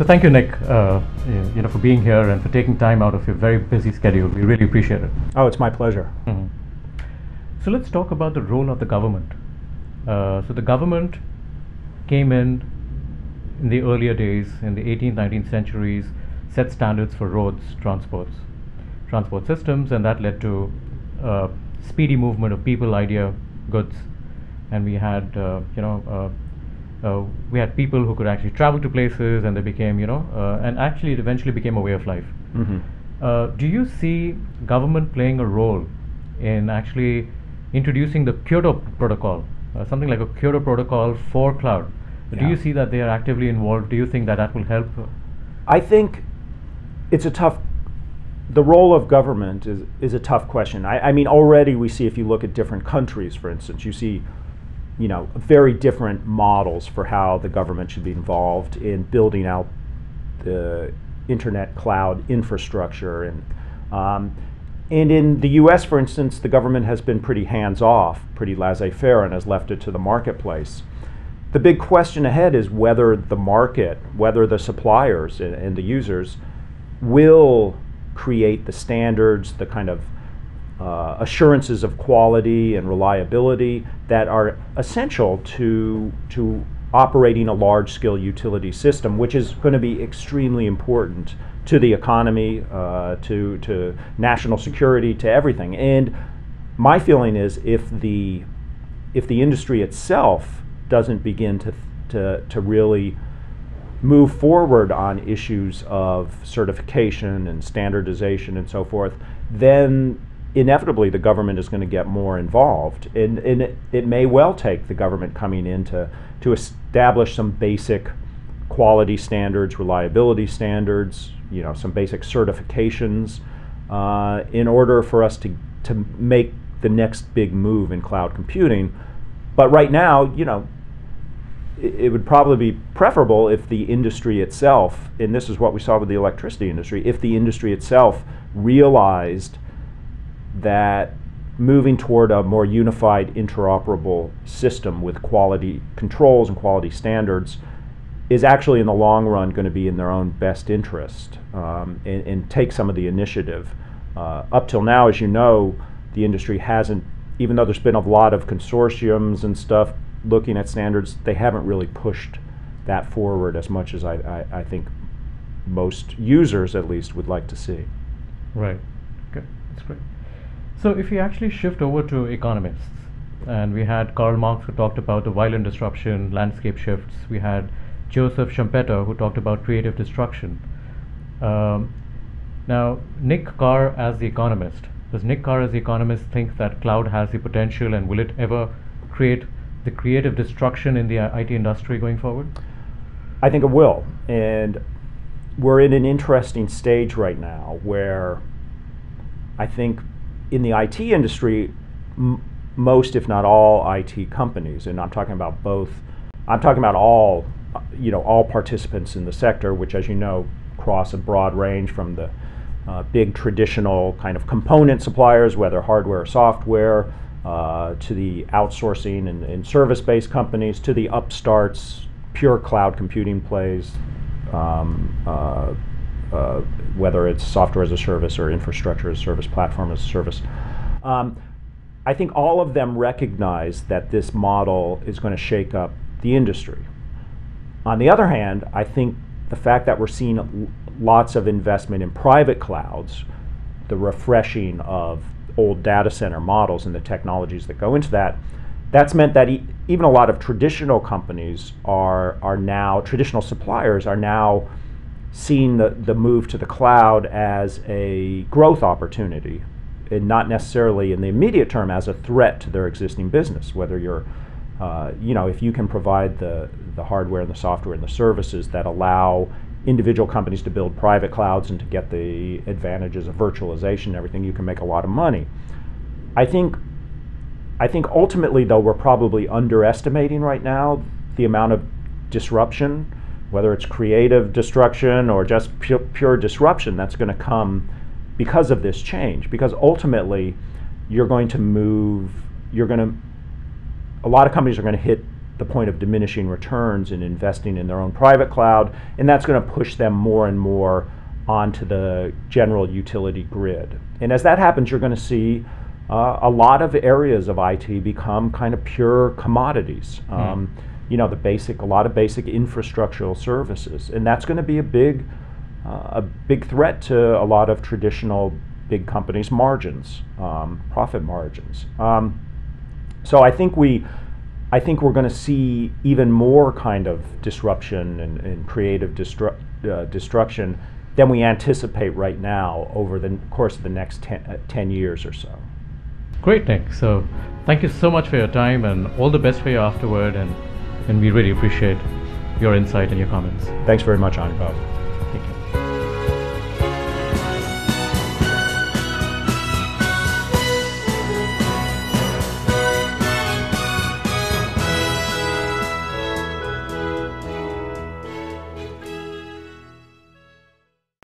So thank you, Nick, for being here and for taking time out of your very busy schedule. We really appreciate it. Oh, it's my pleasure. Mm-hmm. So let's talk about the role of the government. So the government came in the earlier days, in the 18th, 19th centuries, set standards for roads, transport systems, and that led to speedy movement of people, idea, goods, and we had people who could actually travel to places, and they became, and actually it eventually became a way of life. Mm-hmm. Do you see government playing a role in actually introducing the Kyoto Protocol, something like a Kyoto Protocol for cloud? Yeah. Do you see that they are actively involved? Do you think that will help? I think it's the role of government is a tough question. I mean, already we see, if you look at different countries, for instance, you see very different models for how the government should be involved in building out the internet cloud infrastructure. And in the US, for instance, the government has been pretty hands-off, pretty laissez-faire, and has left it to the marketplace. The big question ahead is whether the market, whether the suppliers and the users will create the standards, the kind of assurances of quality and reliability that are essential to operating a large-scale utility system, which is going to be extremely important to the economy, to national security, to everything. And my feeling is if the industry itself doesn't begin to really move forward on issues of certification and standardization and so forth, then inevitably the government is going to get more involved. And it may well take the government coming in to establish some basic quality standards, reliability standards, some basic certifications in order for us to make the next big move in cloud computing. But right now, it would probably be preferable if the industry itself, and this is what we saw with the electricity industry, if the industry itself realized that moving toward a more unified, interoperable system with quality controls and quality standards is actually in the long run going to be in their own best interest, and take some of the initiative. Up till now, as you know, the industry hasn't, even though there's been a lot of consortiums and stuff looking at standards, they haven't really pushed that forward as much as I think most users at least would like to see. Right. Okay, that's great. So if we actually shift over to economists, and we had Karl Marx who talked about the violent disruption, landscape shifts. We had Joseph Schumpeter who talked about creative destruction. Now, Nick Carr as the economist, does Nick Carr as the economist think that cloud has the potential, and will it ever create the creative destruction in the IT industry going forward? I think it will, and we're in an interesting stage right now where I think in the IT industry, most, if not all, IT companies, and I'm talking about all, all participants in the sector, which, as you know, cross a broad range from the big traditional kind of component suppliers, whether hardware or software, to the outsourcing and service-based companies, to the upstarts, pure cloud computing plays, whether it's software as a service or infrastructure as a service, platform as a service. I think all of them recognize that this model is going to shake up the industry. On the other hand, I think the fact that we're seeing lots of investment in private clouds, the refreshing of old data center models and the technologies that go into that, that's meant that even a lot of traditional companies are now, traditional suppliers are now seeing the move to the cloud as a growth opportunity, and not necessarily in the immediate term as a threat to their existing business. Whether you're, if you can provide the hardware and the software and the services that allow individual companies to build private clouds and to get the advantages of virtualization and everything, you can make a lot of money. I think ultimately, though, we're probably underestimating right now the amount of disruption, whether it's creative destruction or just pure disruption, that's going to come because of this change. Because ultimately, a lot of companies are going to hit the point of diminishing returns in investing in their own private cloud, and that's going to push them more and more onto the general utility grid. And as that happens, you're going to see a lot of areas of IT become kind of pure commodities. You know, a lot of basic infrastructural services, and that's going to be a big threat to a lot of traditional big companies' margins, profit margins. So I think we're going to see even more kind of disruption and creative destruction than we anticipate right now over the course of the next 10 years or so. Great, Nick. So thank you so much for your time, and all the best for you afterward, and we really appreciate your insight and your comments. Thanks very much, Anubhav.